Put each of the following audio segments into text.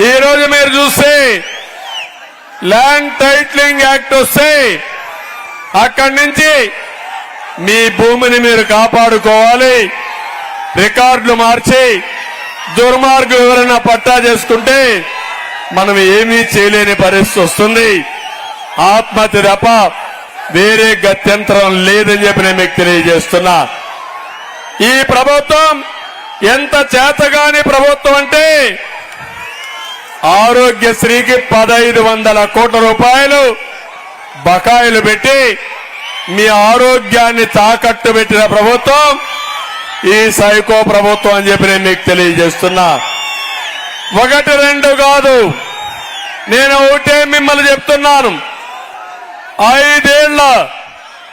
ఈ రోజు మీరు చూస్తే ల్యాండ్ టైటిలింగ్ యాక్ట్ వస్తే అక్కడి నుంచి మీ భూమిని మీరు కాపాడుకోవాలి. రికార్డులు మార్చి దుర్మార్గం ఎవరైనా పట్టా చేసుకుంటే మనం ఏమీ చేయలేని పరిస్థితి వస్తుంది. ఆత్మహత్య తప్ప వేరే గత్యంతరం లేదని చెప్పి నేను మీకు తెలియజేస్తున్నా. ఈ ప్రభుత్వం ఎంత చేతగాని ప్రభుత్వం అంటే ఆరోగ్యశ్రీకి 1500 కోట్ల రూపాయలు బకాయిలు పెట్టి మీ ఆరోగ్యాన్ని తాకట్టు పెట్టిన ప్రభుత్వం ఈ సైకో ప్రభుత్వం అని చెప్పి నేను మీకు తెలియజేస్తున్నా. 1, 2 కాదు, నేను ఒకటే మిమ్మల్ని చెప్తున్నాను. 5 ఏళ్ల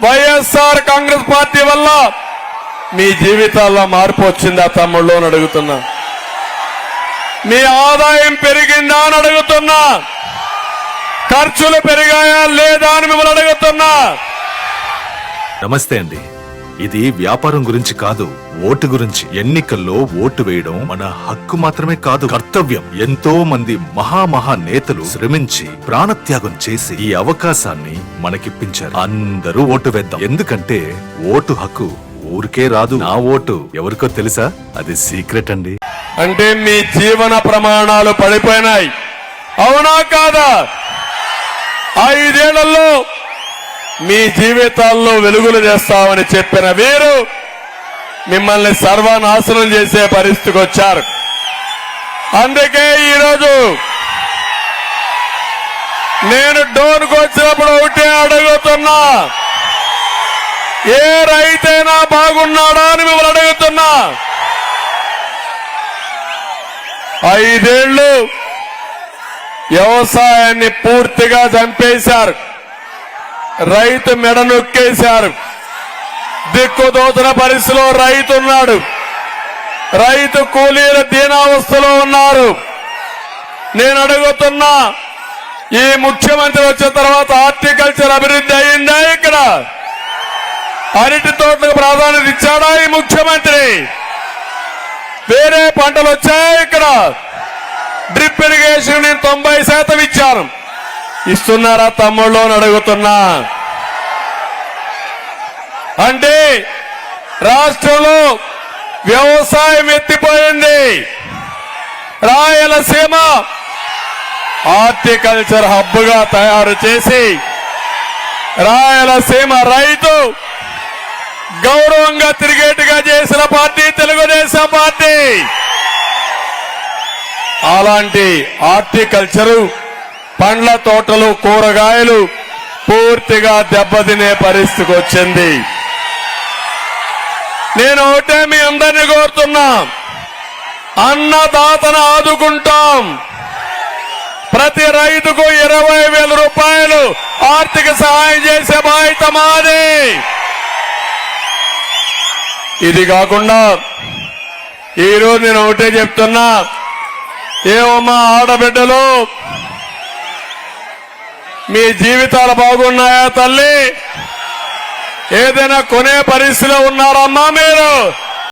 వైఎస్ఆర్ కాంగ్రెస్ పార్టీ వల్ల మీ జీవితాల్లో మార్పు వచ్చిందా తమ్ముళ్ళు అని అడుగుతున్నా. మీ ఆదాయం పెరిగిందా అని అడుగుతున్నా. ఖర్చులు పెరిగాయా లేదా అని మిమ్మల్ని అడుగుతున్నా. నమస్తే అండి. ఇది వ్యాపారం గురించి కాదు, ఓటు గురించి. ఎన్నికల్లో ఓటు వేయడం మన హక్కు మాత్రమే కాదు, కర్తవ్యం. ఎంతో మంది మహా నేతలు శ్రమించి ప్రాణత్యాగం చేసి ఈ అవకాశాన్ని మనకిప్పించారు. అందరూ ఓటు వేద్దాం. ఎందుకంటే ఓటు హక్కు ఊరికే రాదు. నా ఓటు ఎవరికో తెలుసా? అది సీక్రెట్ అండి. అంటే మీ జీవన ప్రమాణాలు పడిపోయినాయి, అవునా కాదా? 5 ఏళ్లలో మీ జీవితాల్లో వెలుగులు చేస్తామని చెప్పిన వీరు మిమ్మల్ని సర్వనాశనం చేసే పరిస్థితికి వచ్చారు. అందుకే ఈరోజు నేను డోన్కు వచ్చినప్పుడు ఒకటే అడుగుతున్నా, ఏ రైతైనా బాగున్నాడా అని మిమ్మల్ని అడుగుతున్నా. 5 ఏళ్లు వ్యవసాయాన్ని పూర్తిగా చంపేశారు. రైతు మెడ నొక్కేశారు. దిక్కుదోచిన పరిస్థితిలో రైతున్నాడు. రైతు కూలీల దీనావస్థలో ఉన్నారు. నేను అడుగుతున్నా, ఈ ముఖ్యమంత్రి వచ్చిన తర్వాత హార్టికల్చర్ అభివృద్ధి అయిందా? ఇక్కడ అరటి తోటలకు ప్రాధాన్యత ఇచ్చాడా ఈ ముఖ్యమంత్రి? వేరే పంటలు వచ్చాయి. ఇక్కడ డ్రిప్ ఇరిగేషన్ నేను 90% ఇచ్చాను. ఇస్తున్నారా తమ్ముళ్ళు అని అడుగుతున్నా. అంటే రాష్ట్రంలో వ్యవసాయం ఎత్తిపోయింది. రాయలసీమ హార్టికల్చర్ హబ్ గా తయారు చేసి రాయలసీమ రైతు గౌరవంగా తిరిగేట్టుగా చేసిన పార్టీ తెలుగుదేశం పార్టీ. అలాంటి హార్టికల్చరు, పండ్ల తోటలు, కూరగాయలు పూర్తిగా దెబ్బతినే పరిస్థితికి వచ్చింది. నేను ఒకటే మీ అందరినీ కోరుతున్నా, అన్నదాతను ఆదుకుంటాం. ప్రతి రైతుకు 20,000 రూపాయలు ఆర్థిక సహాయం చేసే బాధ్యత మాది. ఇది కాకుండా ఈరోజు నేను ఒకటే చెప్తున్నా, ఏమమ్మా ఆడబిడ్డలు మీ జీవితాలు బాగున్నాయా తల్లి? ఏదైనా కొనే పరిస్థితిలో ఉన్నారమ్మా మీరు?